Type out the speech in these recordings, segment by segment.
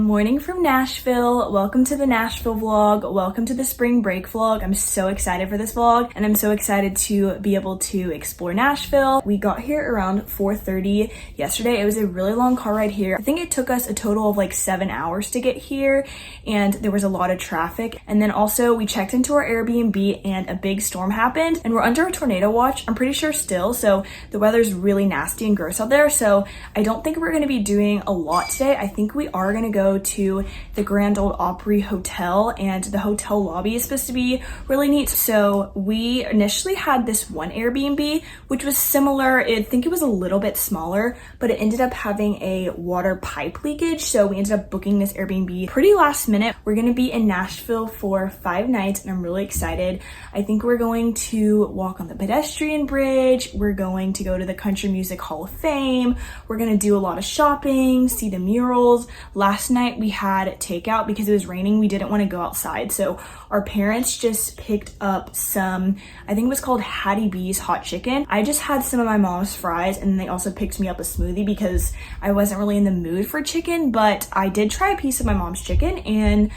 morning from Nashville. Welcome to the Nashville vlog. Welcome to the spring break vlog. I'm so excited for this vlog and I'm so excited to be able to explore Nashville. We got here around 4:30 yesterday. It was a really long car ride here. I think it took us a total of like 7 hours to get here and there was a lot of traffic. And then also we checked into our Airbnb and a big storm happened and we're under a tornado watch, I'm pretty sure still. So the weather's really nasty and gross out there. So I don't think we're gonna be doing a lot today. I think we are gonna go to the Grand Ole Opry Hotel and the hotel lobby is supposed to be really neat. So we initially had this one Airbnb, which was similar. I think it was a little bit smaller, but it ended up having a water pipe leakage. So we ended up booking this Airbnb pretty last minute. We're gonna be in Nashville for 5 nights and I'm really excited. I think we're going to walk on the pedestrian bridge. We're going to go to the Country Music Hall of Fame. We're gonna do a lot of shopping, see the murals. Last night we had takeout because it was raining. We didn't want to go outside. So our parents just picked up some, I think it was called Hattie B's hot chicken. I just had some of my mom's fries and they also picked me up a smoothie because I wasn't really in the mood for chicken, but I did try a piece of my mom's chicken and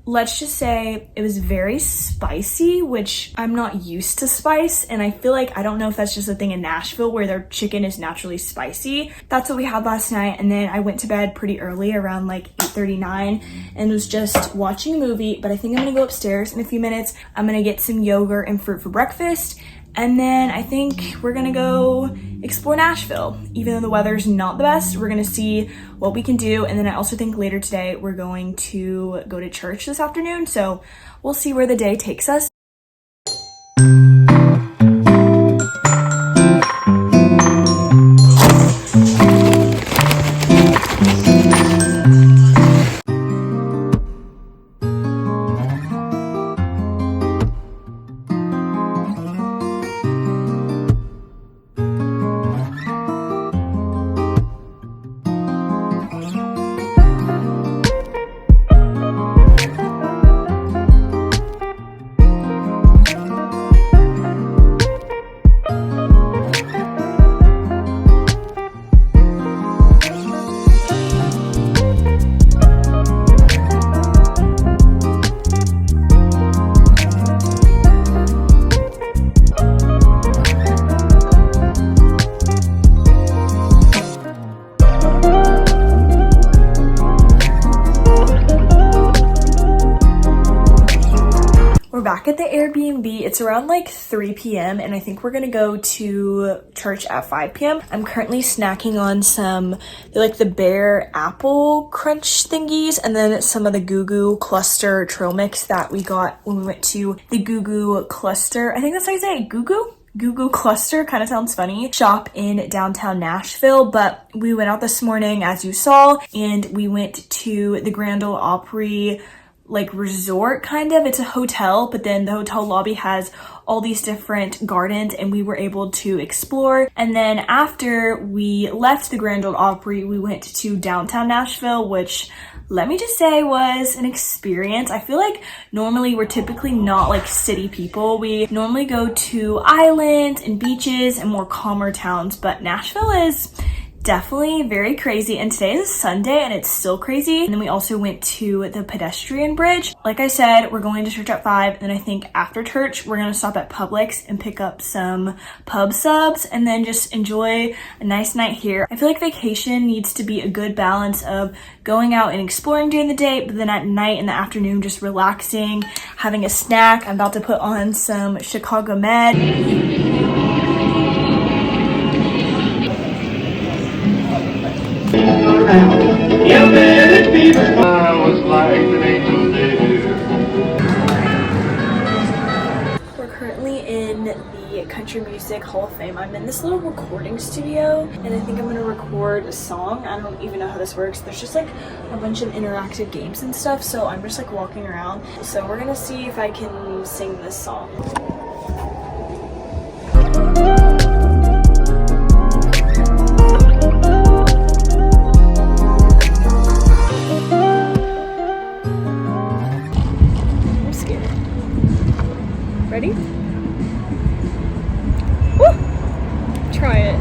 let's just say it was very spicy, which I'm not used to spice. And I feel like, I don't know if that's just a thing in Nashville where their chicken is naturally spicy. That's what we had last night. And then I went to bed pretty early around like 8:39 and was just watching a movie, but I think I'm gonna go upstairs in a few minutes. I'm gonna get some yogurt and fruit for breakfast. And then I think we're gonna go explore Nashville. Even though the weather's not the best, we're gonna see what we can do. And then I also think later today, we're going to go to church this afternoon. So we'll see where the day takes us. Back at the Airbnb, it's around like 3 p.m. and I think we're gonna go to church at 5 p.m. I'm currently snacking on some, like the Bear Apple Crunch thingies and then some of the Goo Goo Cluster trail mix that we got when we went to the Goo Goo Cluster. I think that's how you say it, Goo Goo? Goo Goo Cluster, kind of sounds funny, shop in downtown Nashville. But we went out this morning, as you saw, and we went to the Grand Ole Opry like resort kind of. It's a hotel, but then the hotel lobby has all these different gardens and we were able to explore. And then after we left the Grand Ole Opry, we went to downtown Nashville, which let me just say was an experience. I feel like normally we're typically not like city people. We normally go to islands and beaches and more calmer towns, but Nashville is definitely very crazy. And today is a Sunday and it's still crazy. And then we also went to the pedestrian bridge. Like I said, we're going to church at 5. And then I think after church, we're gonna stop at Publix and pick up some pub subs and then just enjoy a nice night here. I feel like vacation needs to be a good balance of going out and exploring during the day, but then at night in the afternoon, just relaxing, having a snack. I'm about to put on some Chicago Med. We're currently in the Country Music Hall of Fame. I'm in this little recording studio and I think I'm gonna record a song. I don't even know how this works. There's just like a bunch of interactive games and stuff, so I'm just like walking around. So we're gonna see if I can sing this song. Ready? Woo! Try it.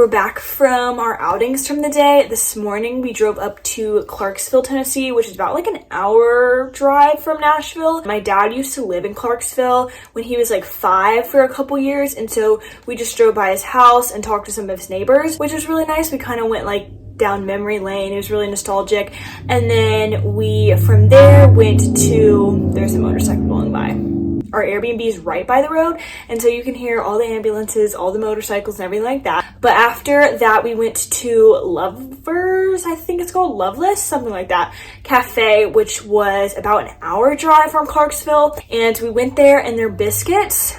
We're back from our outings from the day. This morning we drove up to Clarksville, Tennessee, which is about like an hour drive from Nashville. My dad used to live in Clarksville when he was like 5 for a couple years, and so we just drove by his house and talked to some of his neighbors, which was really nice. We kind of went like down memory lane. It was really nostalgic. And then we from there went to, there's a motorcycle going by. Our Airbnb is right by the road, and so you can hear all the ambulances, all the motorcycles and everything like that. But after that we went to Lovers, I think it's called, Loveless, something like that, cafe, which was about an hour drive from Clarksville. And we went there, and their biscuits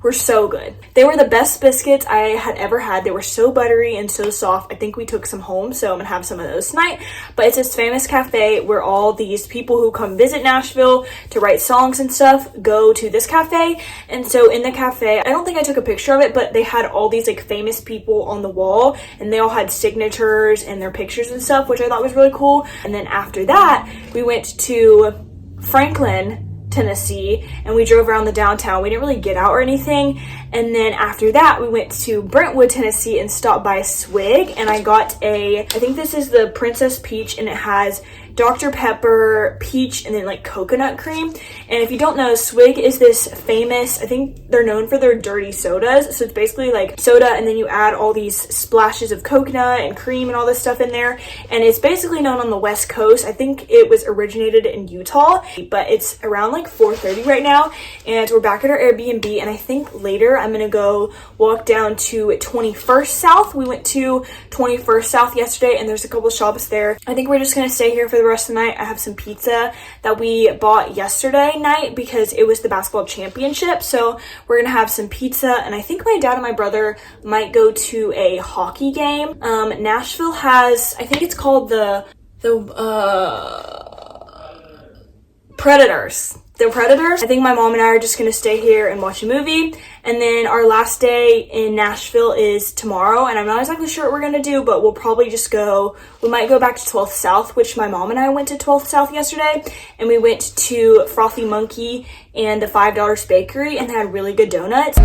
were so good. They were the best biscuits I had ever had. They were so buttery and so soft. I think we took some home, so I'm gonna have some of those tonight. But it's this famous cafe where all these people who come visit Nashville to write songs and stuff go to this cafe. And so in the cafe, I don't think I took a picture of it, but they had all these like famous people on the wall, and they all had signatures and their pictures and stuff, which I thought was really cool. And then after that, we went to Franklin, Tennessee, and we drove around the downtown. We didn't really get out or anything. And then after that we went to Brentwood, Tennessee, and stopped by Swig, and I got I think this is the Princess Peach, and it has Dr. Pepper, peach, and then like coconut cream. And if you don't know, Swig is this famous, I think they're known for their dirty sodas. So it's basically like soda, and then you add all these splashes of coconut and cream and all this stuff in there. And it's basically known on the West Coast. I think it was originated in Utah, but it's around like 4:30 right now. And we're back at our Airbnb, and I think later I'm gonna go walk down to 21st South. We went to 21st South yesterday, and there's a couple shops there. I think we're just gonna stay here for the rest of the night. I have some pizza that we bought yesterday night because it was the basketball championship, so we're gonna have some pizza. And I think my dad and my brother might go to a hockey game. Nashville has, I think it's called the Predators. The Predators. I think my mom and I are just gonna stay here and watch a movie. And then our last day in Nashville is tomorrow, and I'm not exactly sure what we're gonna do, but we'll probably just we might go back to 12th South, which my mom and I went to 12th South yesterday, and we went to Frothy Monkey and the $5 Bakery, and they had really good donuts.